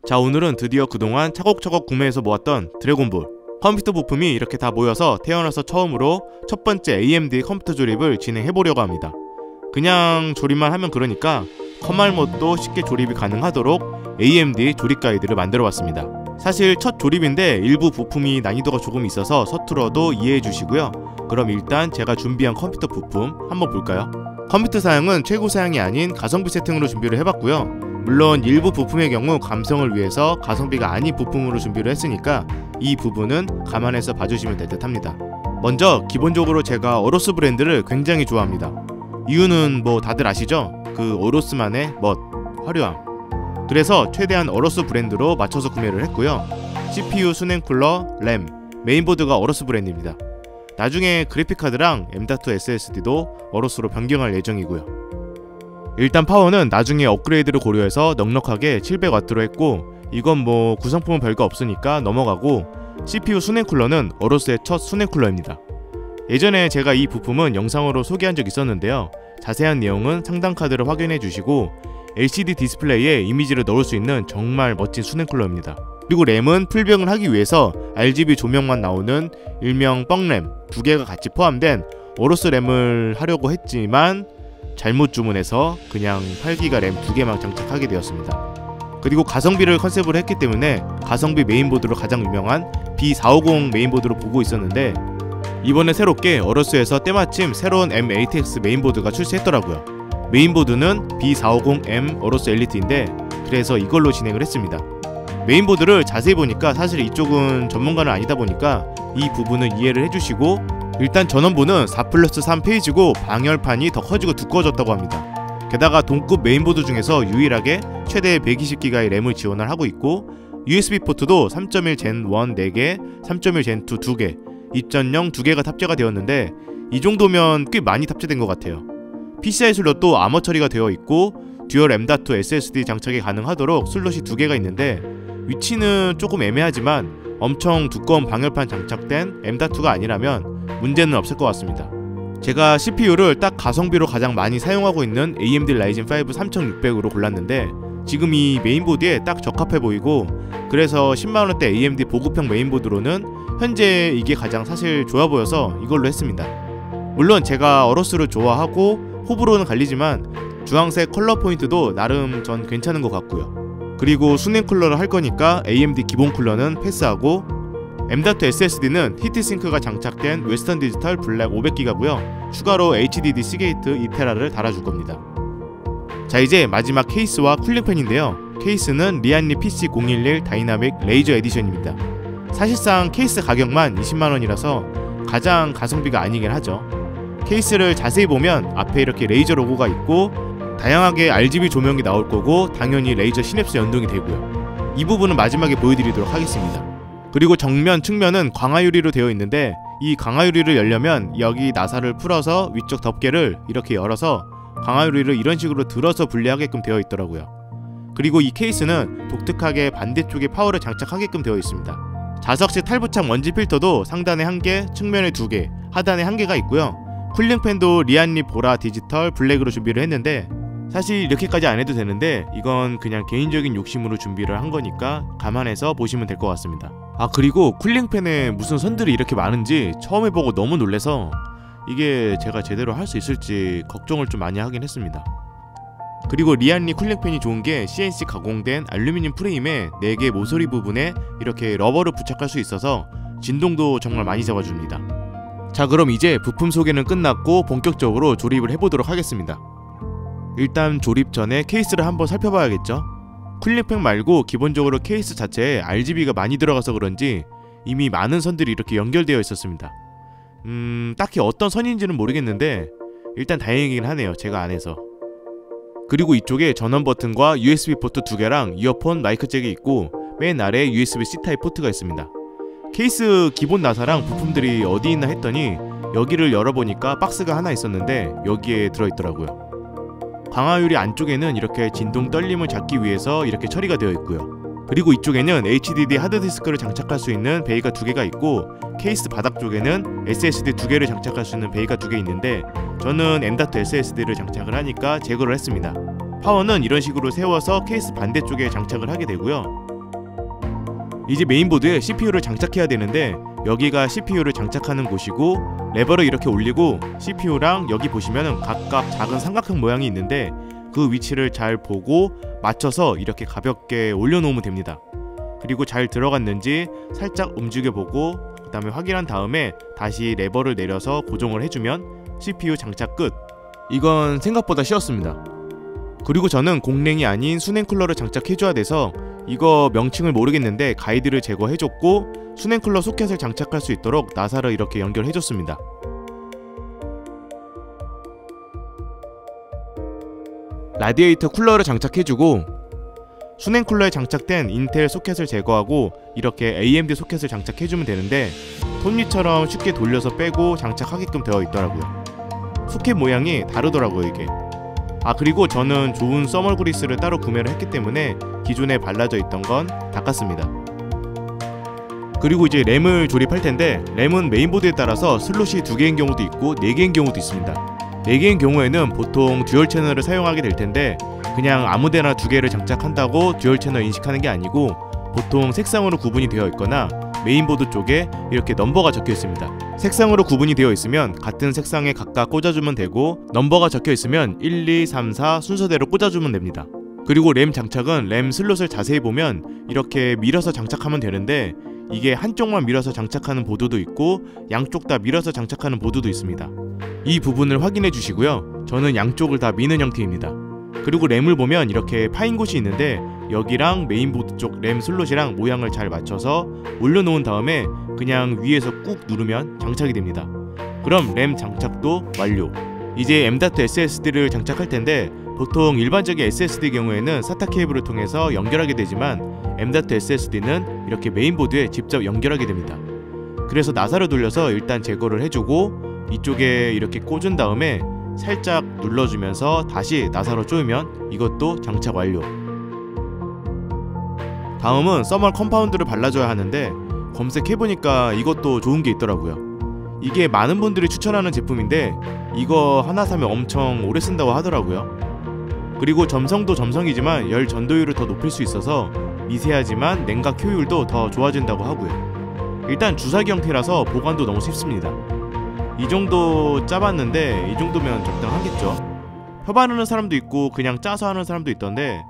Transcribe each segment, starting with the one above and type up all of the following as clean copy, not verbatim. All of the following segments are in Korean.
자, 오늘은 드디어 그동안 차곡차곡 구매해서 모았던 드래곤볼 컴퓨터 부품이 이렇게 다 모여서 태어나서 처음으로 첫 번째 AMD 컴퓨터 조립을 진행해보려고 합니다. 그냥 조립만 하면 그러니까 컴알못도 쉽게 조립이 가능하도록 AMD 조립 가이드를 만들어봤습니다. 사실 첫 조립인데 일부 부품이 난이도가 조금 있어서 서툴어도 이해해 주시고요. 그럼 일단 제가 준비한 컴퓨터 부품 한번 볼까요? 컴퓨터 사양은 최고 사양이 아닌 가성비 세팅으로 준비를 해봤고요. 물론 일부 부품의 경우 감성을 위해서 가성비가 아닌 부품으로 준비를 했으니까 이 부분은 감안해서 봐주시면 될 듯 합니다. 먼저 기본적으로 제가 어로스 브랜드를 굉장히 좋아합니다. 이유는 뭐 다들 아시죠? 그 어로스만의 멋, 화려함. 그래서 최대한 어로스 브랜드로 맞춰서 구매를 했고요. CPU, 수냉 쿨러, 램, 메인보드가 어로스 브랜드입니다. 나중에 그래픽카드랑 M.2 SSD도 어로스로 변경할 예정이고요. 일단 파워는 나중에 업그레이드를 고려해서 넉넉하게 700W로 했고, 이건 뭐 구성품은 별거 없으니까 넘어가고, CPU 수냉 쿨러는 어로스의 첫 수냉 쿨러입니다. 예전에 제가 이 부품은 영상으로 소개한 적 있었는데요. 자세한 내용은 상단 카드를 확인해 주시고 LCD 디스플레이에 이미지를 넣을 수 있는 정말 멋진 수냉 쿨러입니다. 그리고 램은 풀병을 하기 위해서 RGB 조명만 나오는 일명 뻥램 2개가 같이 포함된 어로스 램을 하려고 했지만 잘못 주문해서 그냥 8기가 램 2개만 장착하게 되었습니다. 그리고 가성비를 컨셉으로 했기 때문에 가성비 메인보드로 가장 유명한 B450 메인보드로 보고 있었는데, 이번에 새롭게 어로스에서 때마침 새로운 M8X 메인보드가 출시했더라고요. 메인보드는 B450M 어로스 엘리트인데 그래서 이걸로 진행을 했습니다. 메인보드를 자세히 보니까 사실 이쪽은 전문가는 아니다 보니까 이 부분은 이해를 해주시고, 일단 전원부는 4+3 페이지고 방열판이 더 커지고 두꺼워졌다고 합니다. 게다가 동급 메인보드 중에서 유일하게 최대 120GB의 램을 지원을 하고 있고, USB 포트도 3.1 젠 1 4개, 3.1 젠 2 2개, 입전용 2개가 탑재가 되었는데 이 정도면 꽤 많이 탑재된 것 같아요. PCI 슬롯도 아머 처리가 되어 있고 듀얼 M.2 SSD 장착이 가능하도록 슬롯이 2개가 있는데 위치는 조금 애매하지만 엄청 두꺼운 방열판 장착된 M.2가 아니라면 문제는 없을 것 같습니다. 제가 CPU를 딱 가성비로 가장 많이 사용하고 있는 AMD Ryzen 5 3600으로 골랐는데 지금 이 메인보드에 딱 적합해 보이고, 그래서 10만원대 AMD 보급형 메인보드로는 현재 이게 가장 사실 좋아 보여서 이걸로 했습니다. 물론 제가 어로스를 좋아하고 호불호는 갈리지만 주황색 컬러 포인트도 나름 전 괜찮은 것 같고요. 그리고 수냉 쿨러를 할 거니까 AMD 기본 쿨러는 패스하고, M.2 SSD는 히트싱크가 장착된 웨스턴 디지털 블랙 500기가고요. 추가로 HDD 시게이트 2테라를 달아줄 겁니다. 자, 이제 마지막 케이스와 쿨링팬인데요. 케이스는 리안리 PC011 다이나믹 레이저 에디션입니다. 사실상 케이스 가격만 20만원이라서 가장 가성비가 아니긴 하죠. 케이스를 자세히 보면 앞에 이렇게 레이저 로고가 있고 다양하게 RGB 조명이 나올 거고 당연히 레이저 시냅스 연동이 되고요. 이 부분은 마지막에 보여드리도록 하겠습니다. 그리고 정면, 측면은 강화유리로 되어 있는데 이 강화유리를 열려면 여기 나사를 풀어서 위쪽 덮개를 이렇게 열어서 강화유리를 이런 식으로 들어서 분리하게끔 되어 있더라고요. 그리고 이 케이스는 독특하게 반대쪽에 파워를 장착하게끔 되어 있습니다. 자석식 탈부착 먼지 필터도 상단에 1개, 측면에 2개, 하단에 1개가 있고요. 쿨링팬도 리안리 보라 디지털 블랙으로 준비를 했는데 사실 이렇게까지 안 해도 되는데 이건 그냥 개인적인 욕심으로 준비를 한 거니까 감안해서 보시면 될 것 같습니다. 아, 그리고 쿨링팬에 무슨 선들이 이렇게 많은지 처음 해보고 너무 놀래서 이게 제가 제대로 할 수 있을지 걱정을 좀 많이 하긴 했습니다. 그리고 리안리 쿨링팬이 좋은게 CNC 가공된 알루미늄 프레임에 4개 모서리 부분에 이렇게 러버를 부착할 수 있어서 진동도 정말 많이 잡아줍니다. 자, 그럼 이제 부품 소개는 끝났고 본격적으로 조립을 해보도록 하겠습니다. 일단 조립 전에 케이스를 한번 살펴봐야겠죠. 쿨링팬 말고 기본적으로 케이스 자체에 RGB가 많이 들어가서 그런지 이미 많은 선들이 이렇게 연결되어 있었습니다. 딱히 어떤 선인지는 모르겠는데 일단 다행이긴 하네요, 제가 안 해서. 그리고 이쪽에 전원 버튼과 USB 포트 2개랑 이어폰 마이크 잭이 있고 맨 아래에 USB-C 타입 포트가 있습니다. 케이스 기본 나사랑 부품들이 어디 있나 했더니 여기를 열어보니까 박스가 하나 있었는데 여기에 들어있더라고요. 강화유리 안쪽에는 이렇게 진동 떨림을 잡기 위해서 이렇게 처리가 되어 있고요. 그리고 이쪽에는 HDD 하드디스크를 장착할 수 있는 베이가 2개가 있고 케이스 바닥 쪽에는 SSD 2개를 장착할 수 있는 베이가 2개 있는데 저는 M.2 SSD를 장착을 하니까 제거를 했습니다. 파워는 이런 식으로 세워서 케이스 반대쪽에 장착을 하게 되고요. 이제 메인보드에 CPU를 장착해야 되는데 여기가 CPU를 장착하는 곳이고 레버를 이렇게 올리고 CPU랑 여기 보시면은 각각 작은 삼각형 모양이 있는데 그 위치를 잘 보고 맞춰서 이렇게 가볍게 올려놓으면 됩니다. 그리고 잘 들어갔는지 살짝 움직여보고 그 다음에 확인한 다음에 다시 레버를 내려서 고정을 해주면 CPU 장착 끝. 이건 생각보다 쉬웠습니다. 그리고 저는 공랭이 아닌 수냉쿨러를 장착해줘야 돼서 이거 명칭을 모르겠는데 가이드를 제거해줬고 수냉쿨러 소켓을 장착할 수 있도록 나사를 이렇게 연결해줬습니다. 라디에이터 쿨러를 장착해주고 수냉쿨러에 장착된 인텔 소켓을 제거하고 이렇게 AMD 소켓을 장착해주면 되는데 톱니처럼 쉽게 돌려서 빼고 장착하게끔 되어 있더라고요. 소켓 모양이 다르더라고요 이게. 그리고 저는 좋은 써멀 그리스를 따로 구매를 했기 때문에 기존에 발라져 있던 건 닦았습니다. 그리고 이제 램을 조립할 텐데 램은 메인보드에 따라서 슬롯이 2개인 경우도 있고 4개인 경우도 있습니다. 4개인 경우에는 보통 듀얼 채널을 사용하게 될 텐데 그냥 아무데나 2개를 장착한다고 듀얼 채널 인식하는 게 아니고 보통 색상으로 구분이 되어 있거나 메인보드 쪽에 이렇게 넘버가 적혀 있습니다. 색상으로 구분이 되어 있으면 같은 색상에 각각 꽂아주면 되고 넘버가 적혀 있으면 1, 2, 3, 4 순서대로 꽂아주면 됩니다. 그리고 램 장착은 램 슬롯을 자세히 보면 이렇게 밀어서 장착하면 되는데 이게 한쪽만 밀어서 장착하는 보드도 있고 양쪽 다 밀어서 장착하는 보드도 있습니다. 이 부분을 확인해 주시고요. 저는 양쪽을 다 미는 형태입니다. 그리고 램을 보면 이렇게 파인 곳이 있는데 여기랑 메인보드 쪽 램 슬롯이랑 모양을 잘 맞춰서 올려놓은 다음에 그냥 위에서 꾹 누르면 장착이 됩니다. 그럼 램 장착도 완료. 이제 M.2 SSD를 장착할 텐데 보통 일반적인 SSD 경우에는 SATA 케이블을 통해서 연결하게 되지만 M.2 SSD는 이렇게 메인보드에 직접 연결하게 됩니다. 그래서 나사를 돌려서 일단 제거를 해주고 이쪽에 이렇게 꽂은 다음에 살짝 눌러주면서 다시 나사로 조이면 이것도 장착 완료. 다음은 써멀 컴파운드를 발라줘야 하는데 검색해보니까 이것도 좋은 게 있더라고요. 이게 많은 분들이 추천하는 제품인데 이거 하나 사면 엄청 오래 쓴다고 하더라고요. 그리고 점성도 점성이지만 열 전도율을 더 높일 수 있어서 미세하지만 냉각 효율도 더 좋아진다고 하고요. 일단 주사기 형태라서 보관도 너무 쉽습니다. 이 정도 짜봤는데 이 정도면 적당하겠죠. 펴 바르는 사람도 있고 그냥 짜서 하는 사람도 있던데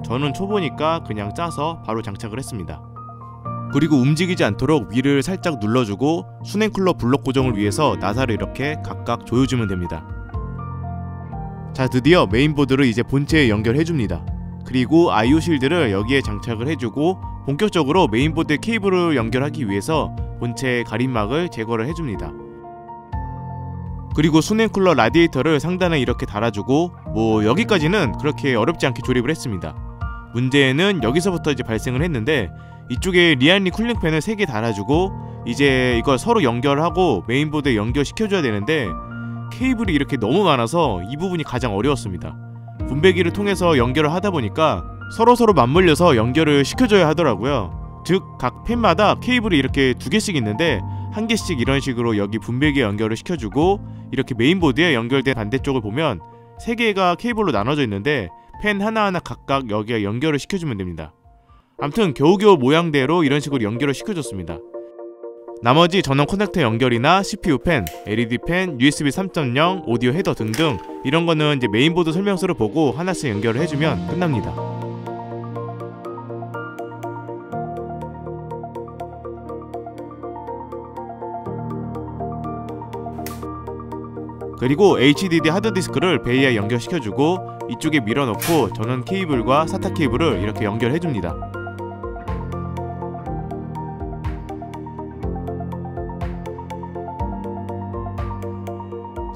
저는 초보니까 그냥 짜서 바로 장착을 했습니다. 그리고 움직이지 않도록 위를 살짝 눌러주고 수냉쿨러 블록 고정을 위해서 나사를 이렇게 각각 조여주면 됩니다. 자, 드디어 메인보드를 이제 본체에 연결해줍니다. 그리고 IO 실드를 여기에 장착을 해주고 본격적으로 메인보드에 케이블을 연결하기 위해서 본체 가림막을 제거를 해줍니다. 그리고 수냉쿨러 라디에이터를 상단에 이렇게 달아주고 여기까지는 그렇게 어렵지 않게 조립을 했습니다. 문제는 여기서부터 이제 발생을 했는데 이쪽에 리안리 쿨링팬을 3개 달아주고 이제 이걸 서로 연결하고 메인보드에 연결시켜줘야 되는데 케이블이 이렇게 너무 많아서 이 부분이 가장 어려웠습니다. 분배기를 통해서 연결을 하다 보니까 서로서로 맞물려서 연결을 시켜줘야 하더라고요. 즉 각 팬마다 케이블이 이렇게 2개씩 있는데 1개씩 이런 식으로 여기 분배기에 연결을 시켜주고 이렇게 메인보드에 연결된 반대쪽을 보면 3개가 케이블로 나눠져 있는데 팬 하나하나 각각 여기에 연결을 시켜주면 됩니다. 아무튼 겨우겨우 모양대로 이런 식으로 연결을 시켜줬습니다. 나머지 전원 커넥터 연결이나 CPU 팬, LED 팬, USB 3.0, 오디오 헤더 등등 이런 거는 이제 메인보드 설명서를 보고 하나씩 연결을 해주면 끝납니다. 그리고 HDD 하드디스크를 베이에 연결시켜주고 이쪽에 밀어넣고 저는 케이블과 SATA 케이블을 이렇게 연결해줍니다.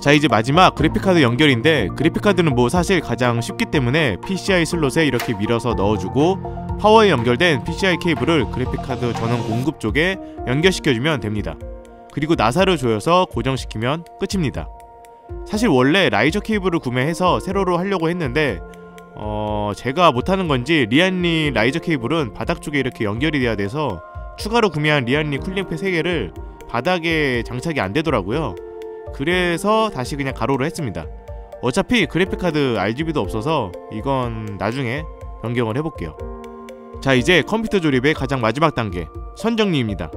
자, 이제 마지막 그래픽카드 연결인데 그래픽카드는 사실 가장 쉽기 때문에 PCI 슬롯에 이렇게 밀어서 넣어주고 파워에 연결된 PCI 케이블을 그래픽카드 전원 공급 쪽에 연결시켜주면 됩니다. 그리고 나사를 조여서 고정시키면 끝입니다. 사실 원래 라이저 케이블을 구매해서 세로로 하려고 했는데 제가 못하는 건지 리안리 라이저 케이블은 바닥 쪽에 이렇게 연결이 돼야 돼서 추가로 구매한 리안리 쿨링팬 3개를 바닥에 장착이 안 되더라고요. 그래서 다시 그냥 가로로 했습니다. 어차피 그래픽카드 RGB도 없어서 이건 나중에 변경을 해볼게요. 자, 이제 컴퓨터 조립의 가장 마지막 단계, 선정리입니다.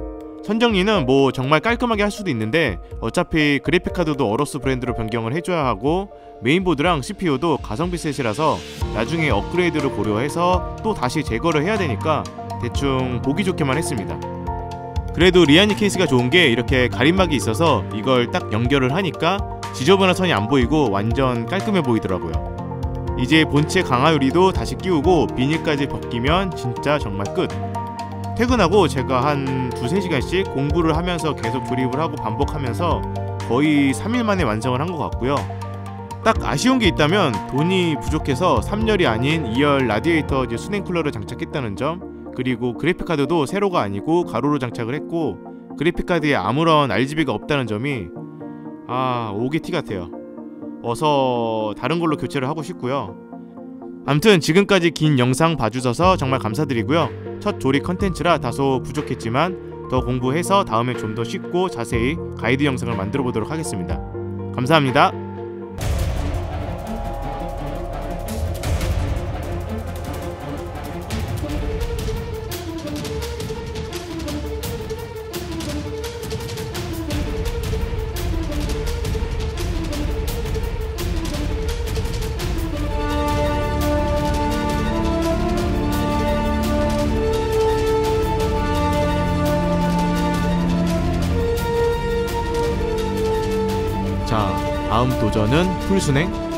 선정리는 뭐 정말 깔끔하게 할 수도 있는데 어차피 그래픽카드도 어로스 브랜드로 변경을 해줘야 하고 메인보드랑 CPU도 가성비 셋이라서 나중에 업그레이드를 고려해서 또 다시 제거를 해야 되니까 대충 보기 좋게만 했습니다. 그래도 리아니 케이스가 좋은게 이렇게 가림막이 있어서 이걸 딱 연결을 하니까 지저분한 선이 안 보이고 완전 깔끔해 보이더라고요. 이제 본체 강화 유리도 다시 끼우고 비닐까지 벗기면 진짜 정말 끝. 퇴근하고 제가 한 2-3시간씩 공부를 하면서 계속 조립을 하고 반복하면서 거의 3일 만에 완성을 한 것 같고요. 딱 아쉬운 게 있다면 돈이 부족해서 3열이 아닌 2열 라디에이터 수냉 쿨러를 장착했다는 점, 그리고 그래픽카드도 세로가 아니고 가로로 장착을 했고 그래픽카드에 아무런 RGB가 없다는 점이 오게 티 같아요. 어서 다른 걸로 교체를 하고 싶고요. 암튼 지금까지 긴 영상 봐주셔서 정말 감사드리고요. 첫 조립 컨텐츠라 다소 부족했지만 더 공부해서 다음에 좀 더 쉽고 자세히 가이드 영상을 만들어 보도록 하겠습니다. 감사합니다. 자, 다음 도전은 풀순행.